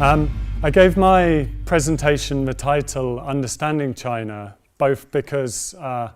I gave my presentation the title Understanding China, both because I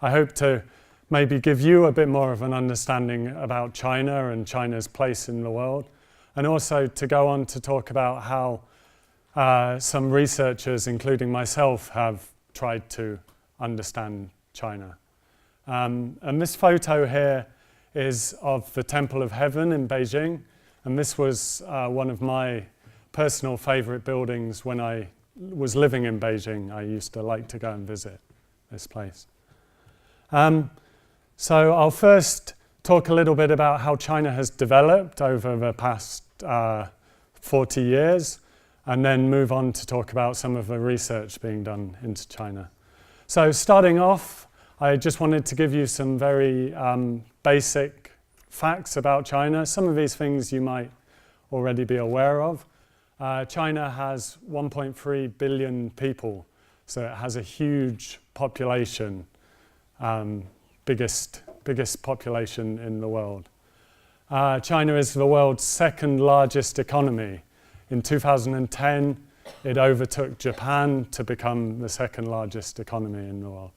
hope to maybe give you a bit more of an understanding about China and China's place in the world, and also to go on to talk about how some researchers, including myself, have tried to understand China. And this photo here is of the Temple of Heaven in Beijing, and this was one of my personal favorite buildings when I was living in Beijing. I used to like to go and visit this place. So I'll first talk a little bit about how China has developed over the past 40 years, and then move on to talk about some of the research being done into China. So starting off, I just wanted to give you some very basic facts about China. Some of these things you might already be aware of. China has 1.3 billion people, so it has a huge population, biggest population in the world. China is the world's second largest economy. In 2010, it overtook Japan to become the second largest economy in the world.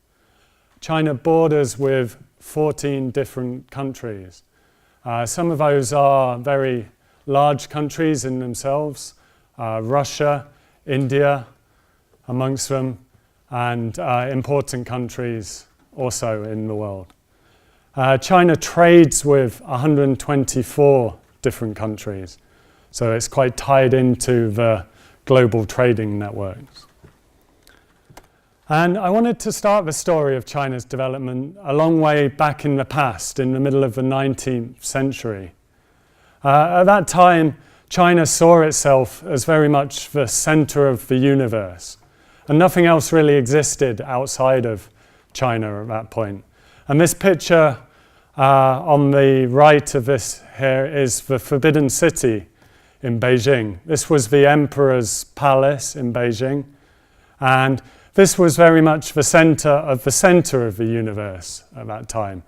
China borders with 14 different countries. Some of those are very large countries in themselves. Russia, India, amongst them, and important countries also in the world. China trades with 124 different countries, so it's quite tied into the global trading networks. And I wanted to start the story of China's development a long way back in the past, in the middle of the 19th century. At that time, China saw itself as very much the center of the universe, and nothing else really existed outside of China at that point. And this picture on the right of this here is the Forbidden City in Beijing. This was the emperor's palace in Beijing, and this was very much the center of the universe at that time.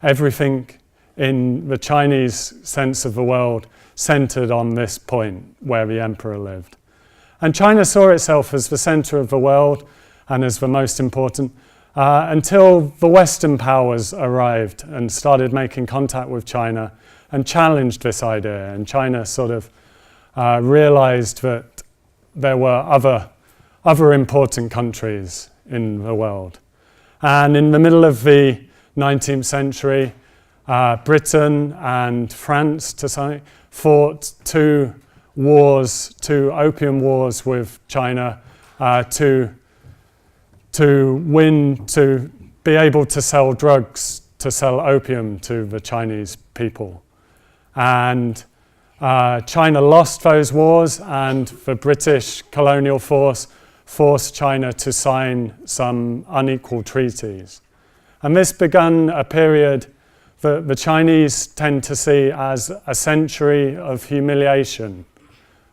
Everything in the Chinese sense of the world centered on this point where the emperor lived. And China saw itself as the center of the world and as the most important until the Western powers arrived and started making contact with China and challenged this idea. And China sort of realized that there were other important countries in the world. And in the middle of the 19th century, Britain and France fought two opium wars with China to be able to sell drugs, to sell opium to the Chinese people. And China lost those wars, and the British colonial force forced China to sign some unequal treaties. And this began a period that the Chinese tend to see as a century of humiliation.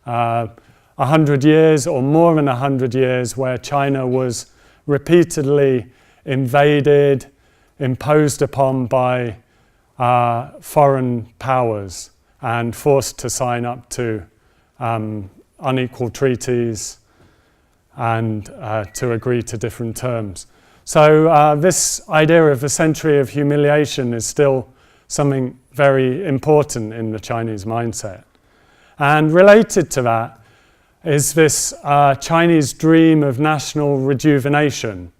100 years or more than 100 years where China was repeatedly invaded, imposed upon by foreign powers and forced to sign up to unequal treaties and to agree to different terms. So this idea of a century of humiliation is still something very important in the Chinese mindset. And related to that is this Chinese dream of national rejuvenation.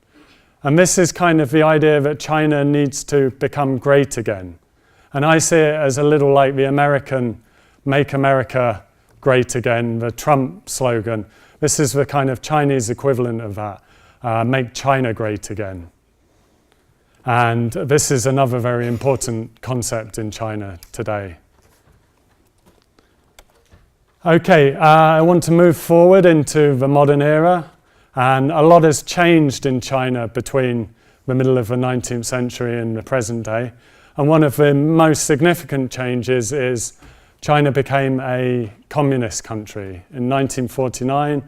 And this is kind of the idea that China needs to become great again. And I see it as a little like the American Make America Great Again, the Trump slogan. This is the kind of Chinese equivalent of that. Make China great again. And this is another very important concept in China today. Okay, I want to move forward into the modern era, and a lot has changed in China between the middle of the 19th century and the present day. And one of the most significant changes is China became a communist country. In 1949,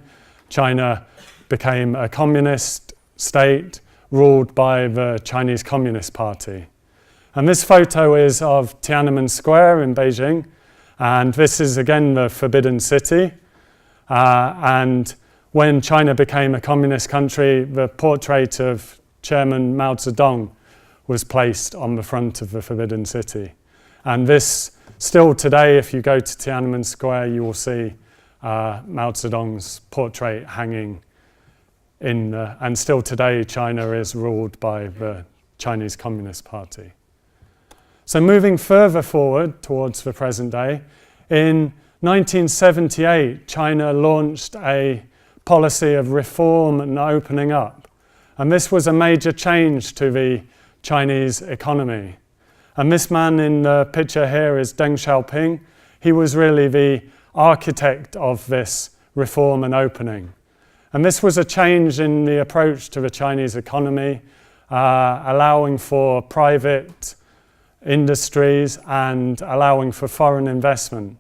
China became a communist state ruled by the Chinese Communist Party. And this photo is of Tiananmen Square in Beijing, and this is again the Forbidden City. And when China became a communist country, the portrait of Chairman Mao Zedong was placed on the front of the Forbidden City. And this, still today, if you go to Tiananmen Square, you will see Mao Zedong's portrait hanging and still today China is ruled by the Chinese Communist Party. So moving further forward towards the present day, in 1978 China launched a policy of reform and opening up. And this was a major change to the Chinese economy. And this man in the picture here is Deng Xiaoping. He was really the architect of this reform and opening. And this was a change in the approach to the Chinese economy, allowing for private industries and allowing for foreign investment.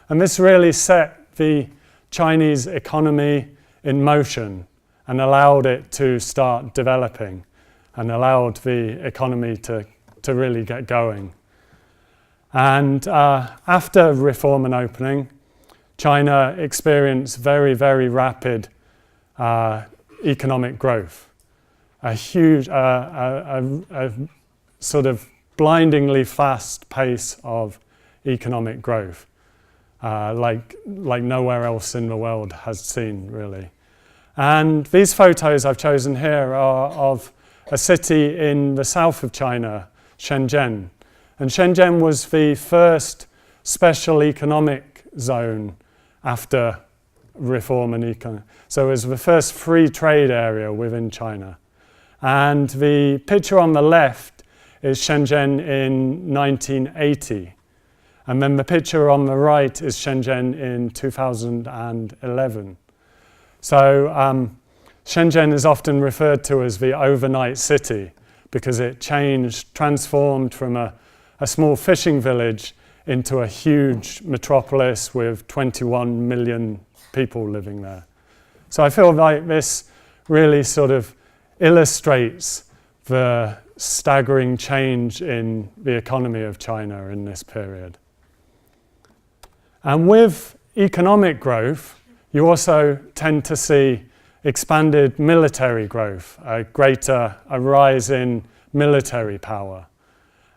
And this really set the Chinese economy in motion and allowed it to start developing and allowed the economy to really get going. And after reform and opening, China experienced very, very rapid economic growth, a huge, a sort of blindingly fast pace of economic growth, like nowhere else in the world has seen, really. And these photos I've chosen here are of a city in the south of China, Shenzhen. And Shenzhen was the first special economic zone after reform and economy. So it was the first free trade area within China. And the picture on the left is Shenzhen in 1980. And then the picture on the right is Shenzhen in 2011. So Shenzhen is often referred to as the overnight city because it transformed from a small fishing village into a huge metropolis with 21 million people living there. So I feel like this really sort of illustrates the staggering change in the economy of China in this period. And with economic growth, you also tend to see expanded military growth, a rise in military power.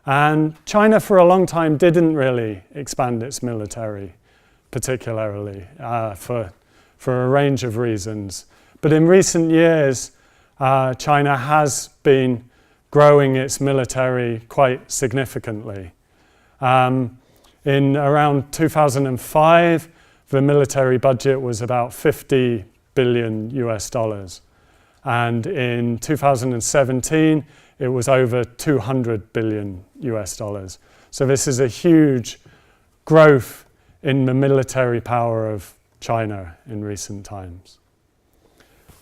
And China for a long time didn't really expand its military, particularly for a range of reasons. But in recent years, China has been growing its military quite significantly. In around 2005, the military budget was about $50 billion US. And in 2017, it was over $200 billion US. So this is a huge growth in the military power of China in recent times.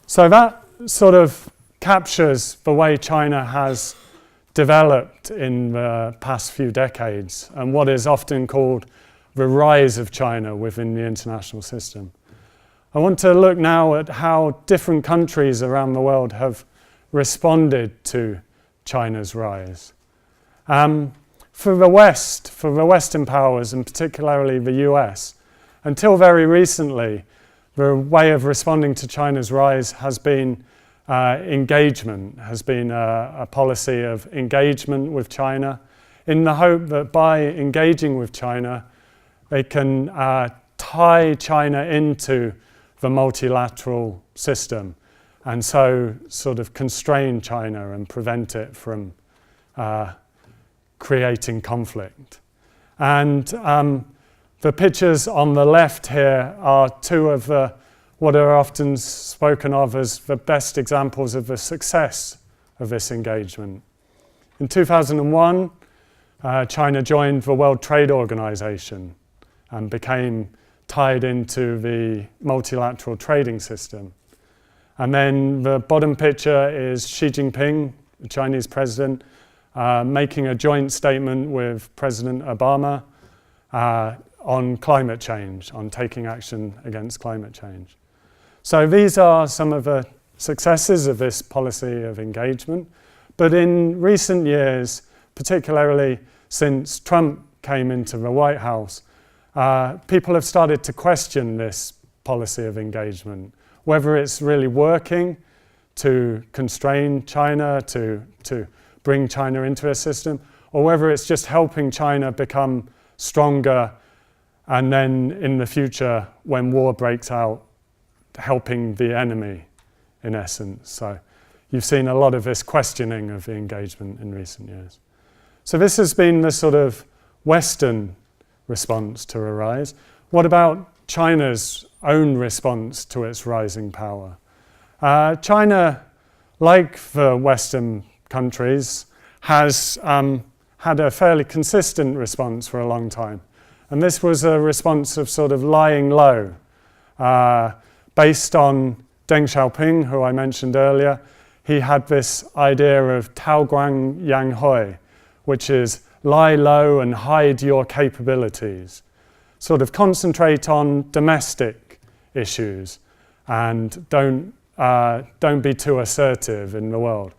So that sort of captures the way China has developed in the past few decades and what is often called the rise of China within the international system. I want to look now at how different countries around the world have responded to China's rise. For the West, for the Western powers, and particularly the US, until very recently, the way of responding to China's rise has been engagement, has been a policy of engagement with China in the hope that by engaging with China, they can tie China into the multilateral system and so sort of constrain China and prevent it from creating conflict. And the pictures on the left here are two of what are often spoken of as the best examples of the success of this engagement. In 2001, China joined the World Trade Organization and became tied into the multilateral trading system. And then the bottom picture is Xi Jinping, the Chinese president, making a joint statement with President Obama on climate change, on taking action against climate change. So these are some of the successes of this policy of engagement. But in recent years, particularly since Trump came into the White House, people have started to question this policy of engagement, whether it's really working to constrain China, to bring China into a system, or whether it's just helping China become stronger, and then in the future, when war breaks out, helping the enemy, in essence. So you've seen a lot of this questioning of the engagement in recent years. So this has been the sort of Western response to a rise. What about China's own response to its rising power? China, like the Western countries, has had a fairly consistent response for a long time. And this was a response of sort of lying low, based on Deng Xiaoping, who I mentioned earlier. He had this idea of Taoguang Yanghui, which is lie low and hide your capabilities. Sort of concentrate on domestic issues and don't be too assertive in the world.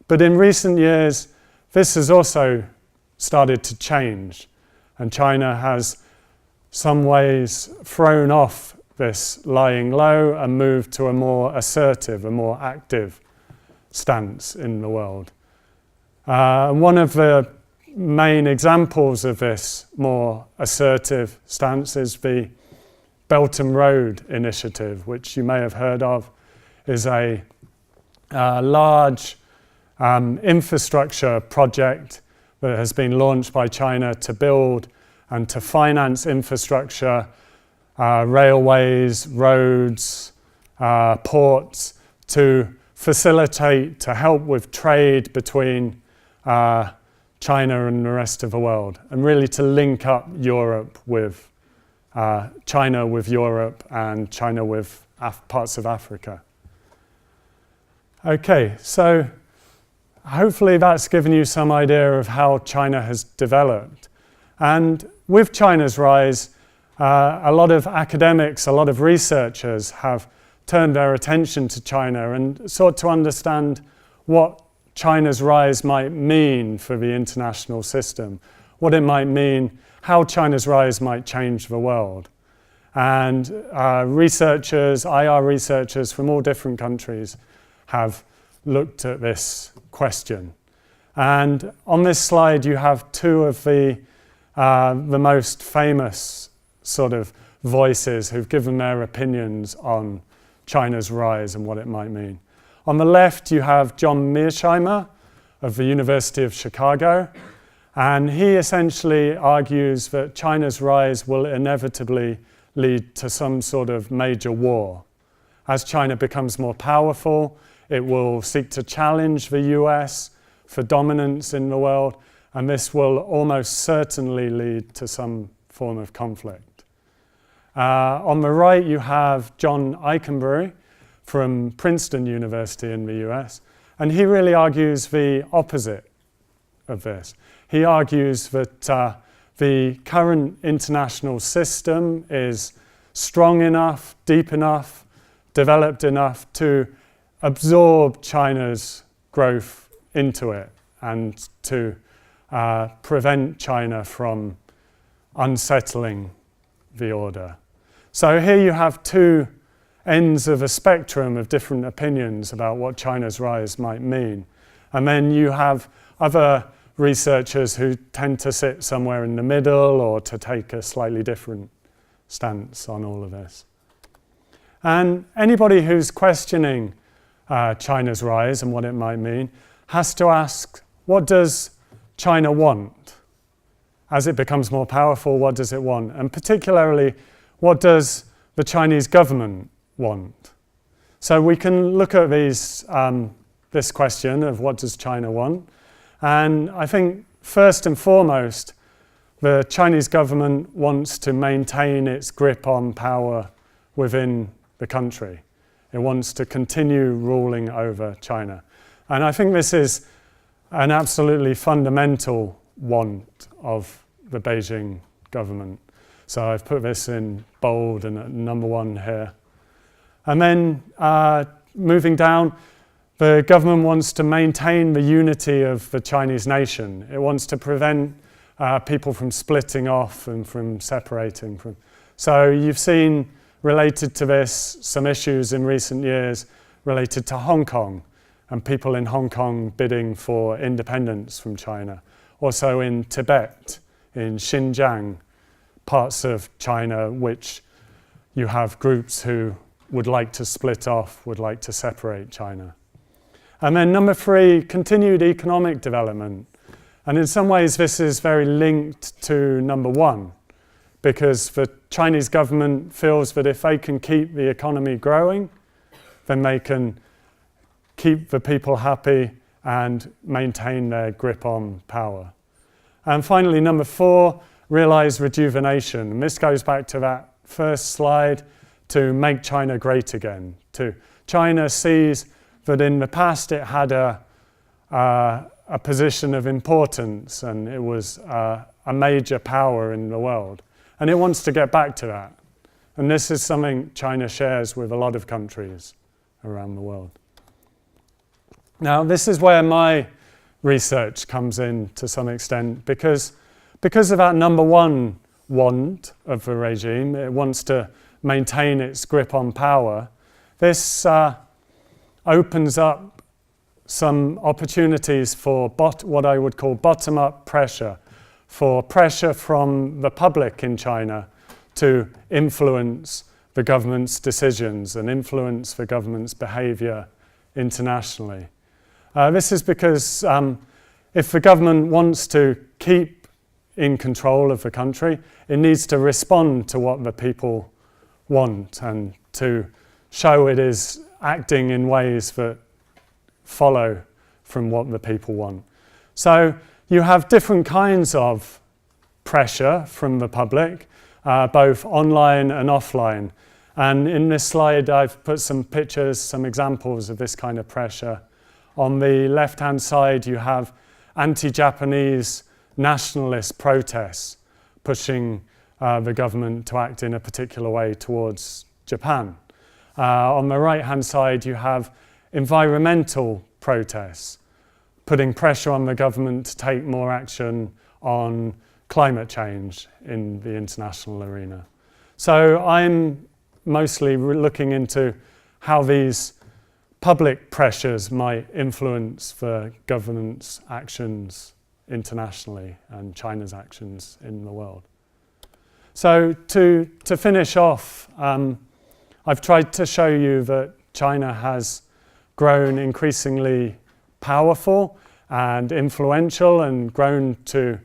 But in recent years, this has also started to change, and China has some ways thrown off this lying low and moved to a more assertive, a more active stance in the world. One of the main examples of this more assertive stance is the Belt and Road Initiative, which you may have heard of, is a large infrastructure project that has been launched by China to build and to finance infrastructure, railways, roads, ports, to facilitate, to help with trade between China and the rest of the world, and really to link up Europe with China with Europe and China with parts of Africa. Okay, so hopefully that's given you some idea of how China has developed. And with China's rise, a lot of academics, a lot of researchers have turned their attention to China and sought to understand what China's rise might mean for the international system, what it might mean, how China's rise might change the world. And researchers, IR researchers from all different countries have looked at this question. And on this slide you have two of the most famous sort of voices who've given their opinions on China's rise and what it might mean. On the left you have John Mearsheimer of the University of Chicago, and he essentially argues that China's rise will inevitably lead to some sort of major war. As China becomes more powerful, it will seek to challenge the US for dominance in the world, and this will almost certainly lead to some form of conflict. On the right you have John Eikenberry from Princeton University in the US, and he really argues the opposite of this. He argues that the current international system is strong enough, deep enough, developed enough to absorb China's growth into it and to prevent China from unsettling the order. So here you have two ends of a spectrum of different opinions about what China's rise might mean. And then you have other researchers who tend to sit somewhere in the middle or to take a slightly different stance on all of this. And anybody who's questioning China's rise and what it might mean has to ask, what does China want? As it becomes more powerful, what does it want? And particularly, what does the Chinese government want? So we can look at this question of what does China want, and I think first and foremost the Chinese government wants to maintain its grip on power within the country. It wants to continue ruling over China, and I think this is an absolutely fundamental want of the Beijing government. So I've put this in bold and at number one here. And then moving down, the government wants to maintain the unity of the Chinese nation. It wants to prevent people from splitting off and from separating. So you've seen related to this, some issues in recent years related to Hong Kong and people in Hong Kong bidding for independence from China. Also in Tibet, in Xinjiang, parts of China which you have groups who would like to split off, would like to separate China. And then number 3, continued economic development. And in some ways this is very linked to number 1, because the Chinese government feels that if they can keep the economy growing, then they can keep the people happy and maintain their grip on power. And finally, number 4, realize rejuvenation. And this goes back to that first slide, to make China great again. China sees that in the past it had a position of importance and it was a major power in the world. And it wants to get back to that. And this is something China shares with a lot of countries around the world. Now, this is where my research comes in to some extent, because of that number 1 want of the regime, it wants to maintain its grip on power. This opens up some opportunities for what I would call bottom-up pressure, for pressure from the public in China to influence the government's decisions and influence the government's behavior internationally. This is because if the government wants to keep in control of the country, it needs to respond to what the people want and to show it is acting in ways that follow from what the people want. So you have different kinds of pressure from the public, both online and offline. And in this slide, I've put some pictures, some examples of this kind of pressure. On the left-hand side, you have anti-Japanese nationalist protests pushing the government to act in a particular way towards Japan. On the right-hand side, you have environmental protests, putting pressure on the government to take more action on climate change in the international arena. So I'm mostly looking into how these public pressures might influence the government's actions internationally and China's actions in the world. So to finish off, I've tried to show you that China has grown increasingly powerful and influential and grown to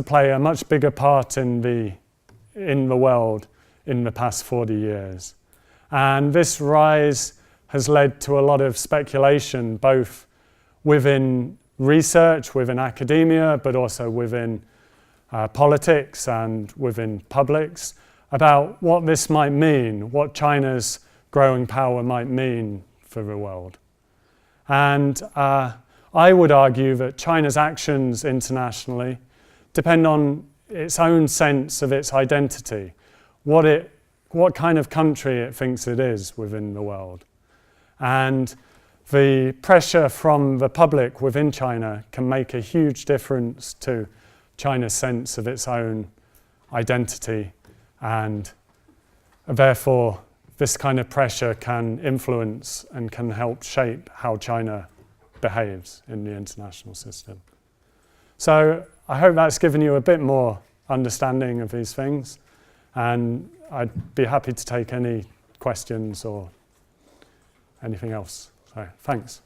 play a much bigger part in the world in the past 40 years. And this rise has led to a lot of speculation, both within research, within academia, but also within politics and within publics, about what this might mean, what China's growing power might mean for the world. And I would argue that China's actions internationally depend on its own sense of its identity, what kind of country it thinks it is within the world. And the pressure from the public within China can make a huge difference to China's sense of its own identity, and therefore this kind of pressure can influence and can help shape how China behaves in the international system. So I hope that's given you a bit more understanding of these things, and I'd be happy to take any questions or anything else. So thanks.